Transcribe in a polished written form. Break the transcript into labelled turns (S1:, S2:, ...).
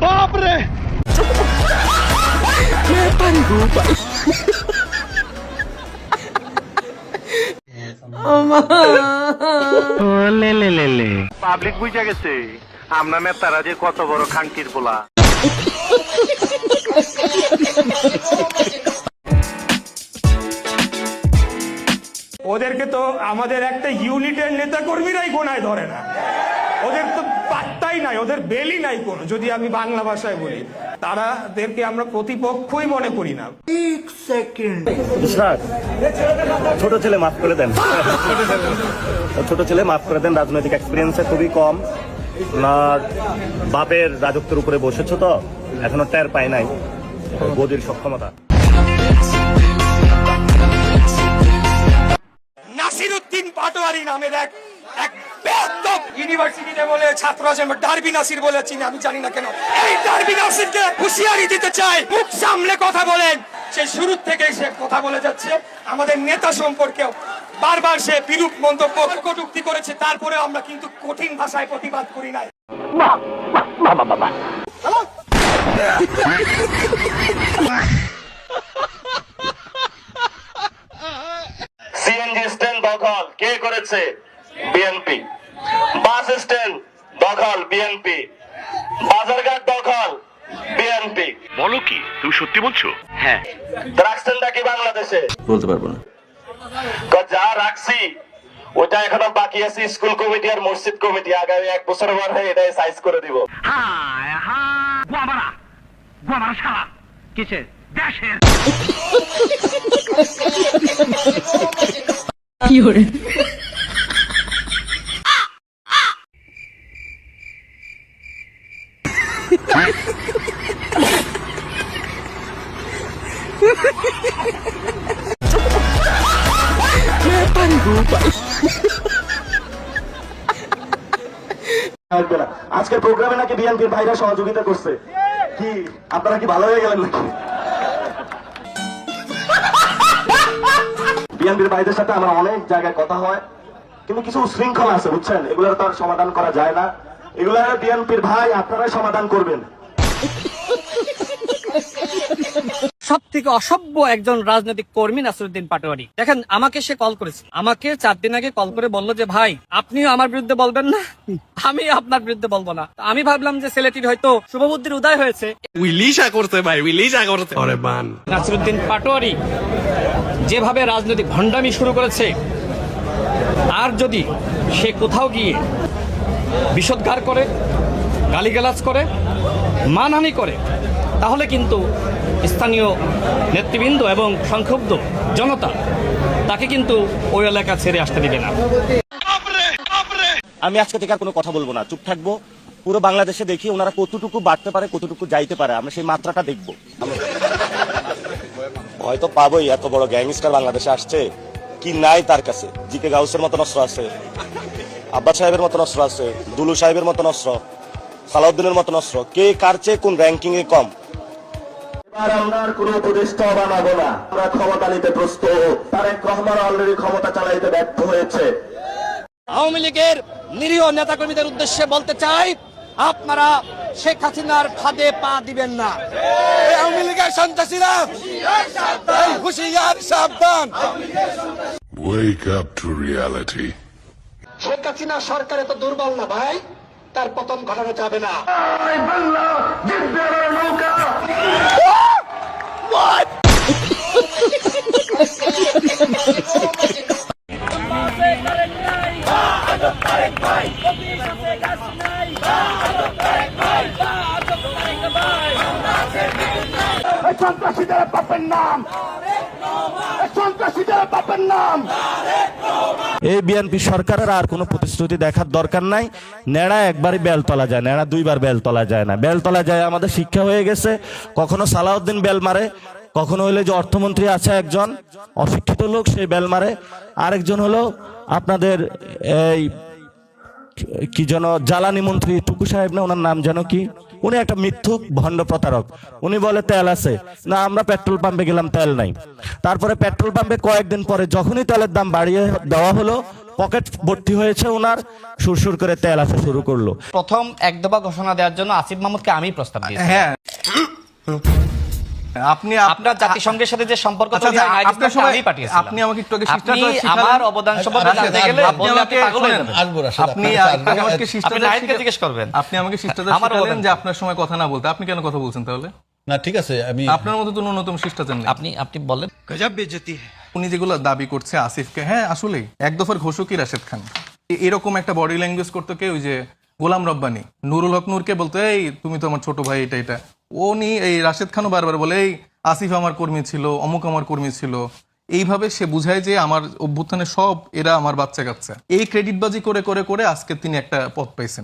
S1: बाप रे
S2: পাবলিক বুঝা গেছে আমরা নেতারা যে কত বড় খানকির পোলা।
S3: ওদেরকে তো আমাদের একটা ইউনিটের নেতা কর্মীরাই গোনায় ধরে না, ওদের তো পাত্তাই নাই, ওদের বেলি নাই কোনো। যদি আমি বাংলা ভাষায় বলি, তাদেরকে আমরা প্রতিপক্ষই মনে করি না।
S4: ছোট ছেলে মাফ করে দেন, ছোট ছেলে মাফ করে দেন। রাজনৈতিক এক্সপিরিয়েন্সে খুবই কম, ওনার বাপের রাজত্বের উপরে বসেছ তো এখনো টের পায় নাই গদির সক্ষমতা।
S3: নাসিরউদ্দিন পাটোয়ারি নামের এক বেয়াদব ইউনিভার্সিটিতে বলে ছাত্র আছে ডারবি নাসির বলে চিনি, আমি জানি না কেন। এই ডারবি নাসিরকে হুঁশিয়ারি দিতে চাই, মুখ সামলে কথা বলেন। সে শুরু থেকে সে কথা বলে যাচ্ছে আমাদের নেতা সম্পর্কেও, বারবার সে বিরূপ মন্তব্য কটূক্তি করেছে, তারপরে আমরা কিন্তু কঠিন ভাষায় প্রতিবাদ করি নাই।
S4: সিএনজি স্ট্যান্ড দখল কে করেছে? বিএনপি। বাস স্ট্যান্ড দখল বিএনপি। বাজারঘাট দখল বিএনপি।
S2: বলো কি তুমি সত্যি বলছো? হ্যাঁ।
S4: রাখছেন নাকি বাংলাদেশে?
S5: বলতে পারবো না।
S4: যা রাখছি ওটা এখনো বাকি আছে স্কুল কমিটি আর মসজিদ কমিটি। আগামী 1 বছর পর এটাই সাইজ করে দিব।
S2: কিসের দেশের
S6: কি করে
S4: আজকের প্রোগ্রামে নাকি বিএনপির ভাইরা সহযোগিতা করছে। কি আপনারা কি ভালো হয়ে গেলেন নাকি? বিএনপির ভাইদের সাথে আমার অনেক জায়গায় কথা হয়, কিন্তু কিছু শৃঙ্খলা আছে বুঝছেন, এগুলোর তো আর সমাধান করা যায় না। এগুলো বিএনপির ভাই আপনারাই সমাধান করবেন।
S7: সব থেকে অসভ্য একজন রাজনৈতিক কর্মী নাসিরউদ্দিন পাটোয়ারি। দেখেন, আমাকে সে কল করেছে, আমাকে 4 দিন আগে কল করে বললো যে ভাই আপনিও আমার বিরুদ্ধে বলবেন না, আমি আপনার বিরুদ্ধে বলবো না। আমি ভাবলাম যে ছেলেটির হয়তো শুভবুদ্ধির উদয় হয়েছে। নাসিরউদ্দিন পাটোয়ারি যেভাবে রাজনৈতিক ভণ্ডামি শুরু করেছে, আর যদি সে কোথাও গিয়ে বিষোদ্গার করে, গালিগালাজ করে, মানহানি করে, তাহলে কিন্তু স্থানীয় নেতৃবৃন্দ এবং সংক্ষুব্ধ জনতা তাকে কিন্তু ওই এলাকা ছেড়ে আসতে দিবে না।
S4: আমি আজকে থেকে আর কোনো কথা বলবো না, চুপ থাকবো। পুরো বাংলাদেশে দেখি ওনারা কতটুকু বাড়তে পারে, কতটুকু যাইতে পারে, আমরা সেই মাত্রাটা দেখবো। হয়তো পাবোই, এত বড় গ্যাংস্টার বাংলাদেশে আসছে, কি নাই তার কাছে? জিকে গাউসের মতন অস্ত্র আছে, আব্বাস সাহেবের মতন অস্ত্র আছে, দুলু সাহেবের মতন অস্ত্র, সালাউদ্দিনের মতন অস্ত্র। কে কার চেয়ে কোন র্যাঙ্কিং এ কম? এবার আমরা আর কোন উপদেষ্টা বানাবো না, আমরা ক্ষমতা নিতে প্রস্তুত। তারেক রহমান অলরেডি ক্ষমতা চালাইতে ব্যর্থ হয়েছে।
S7: আওয়ামী লীগের নিরীহ নেতাকর্মীদের উদ্দেশ্যে বলতে চাই, আপনারা শেখ হাসিনার ফাঁদে পা দিবেন না।
S1: আওয়ামী লীগের সন্ত্রাসীরা হুঁশিয়ার সাবধান।
S8: Wake up to reality.
S3: Sheikh Hasina সরকার এত দুর্বল না ভাই, তার পতন ঘটানো যাবে না। সন্ত্রাসীদের বাপের নাম, সন্ত্রাসীদের বাপের নাম।
S4: এই বিএনপি সরকারের আর কোনো প্রতিশ্রুতি দেখার দরকার নাই। নেড়া একবারই বেল তোলা যায়, নেড়া 2 বার বেল তোলা যায় না। বেল তোলা যায় আমাদের শিক্ষা হয়ে গেছে। কখনো সালাউদ্দিন বেল মারে, কখনো হইলে যে অর্থমন্ত্রী আছে একজন অশিক্ষিত লোক, সেই বেল মারে। আরেকজন হলো আপনাদের এই কি যেন জ্বালানি মন্ত্রী টুকু সাহেব না, ওনার নাম যেন কি, উনি একটা মিথ্যুক ভণ্ড প্রতারক। উনি বলে তেল আছে না, আমরা পেট্রোল পাম্পে গেলাম তেল নাই। তারপরে পেট্রোল পাম্পে কয়েকদিন পরে যখনই তেলের দাম বাড়িয়ে দেওয়া হলো, পকেট ভর্তি হয়েছে ওনার, সুরসুর করে তেল আসা শুরু করলো।
S5: প্রথম এক দফা ঘোষণা দেওয়ার জন্য আসিফ মাহমুদকে আমি প্রস্তাব দিয়েছি।
S6: হ্যাঁ আপনি
S5: আপনার জাতিসংঘের সাথে যে সম্পর্ক
S6: আচ্ছা,
S5: তৈরি হয়,
S6: আপনার
S5: আইডিসকে
S6: সময়
S5: আমি পাঠিয়েছিলাম।
S6: আপনি আমাকে একটু আগে
S5: আপনি
S6: শিষ্টাচার শিখালেন।
S5: আমার অবদান সম্পর্কে জানতে গেলে
S6: আপনি
S5: বললে আপনি
S6: আমাকে
S5: পাগল হয়ে
S6: শোনেন,
S5: যাবেন।
S6: আপনি আমাকে শিষ্টাচার
S5: আপনি নাহিদকে জিজ্ঞেস করবেন।
S6: আপনি আমাকে শিষ্টাচার
S5: আমার
S6: শিখালেন
S5: অবদান
S6: যে
S5: কি?
S6: আপনার সময় কথা না বলতে, আপনি কেন কথা বলছেন তাহলে?
S9: না ঠিক আছে, আমি
S6: আপনার মতো তো ন্যূনতম শিষ্টাচার নেই।
S5: আপনি বললেন
S6: উনি যেগুলো দাবি করছে আসিফকে, হ্যাঁ আসলেই এক দফার ঘোষকই রাশেদ খান। এরকম একটা বডি ল্যাঙ্গুয়েজ করতো কে, ওই যে গোলাম রব্বানী, নুরুল হক নূরকে বলতো এই তুমি তো আমার ছোট ভাই, এটা উনি এই রাশেদ খানও বারবার বলে এই আসিফ আমার কর্মী ছিল, অমুক আমার কর্মী ছিল। এইভাবে সে বুঝায় যে আমার অভ্যুত্থানে সব এরা আমার বাচ্চা কাচ্চা। এই ক্রেডিটবাজি করে করে করে আজকে তিনি একটা পদ পাইছেন।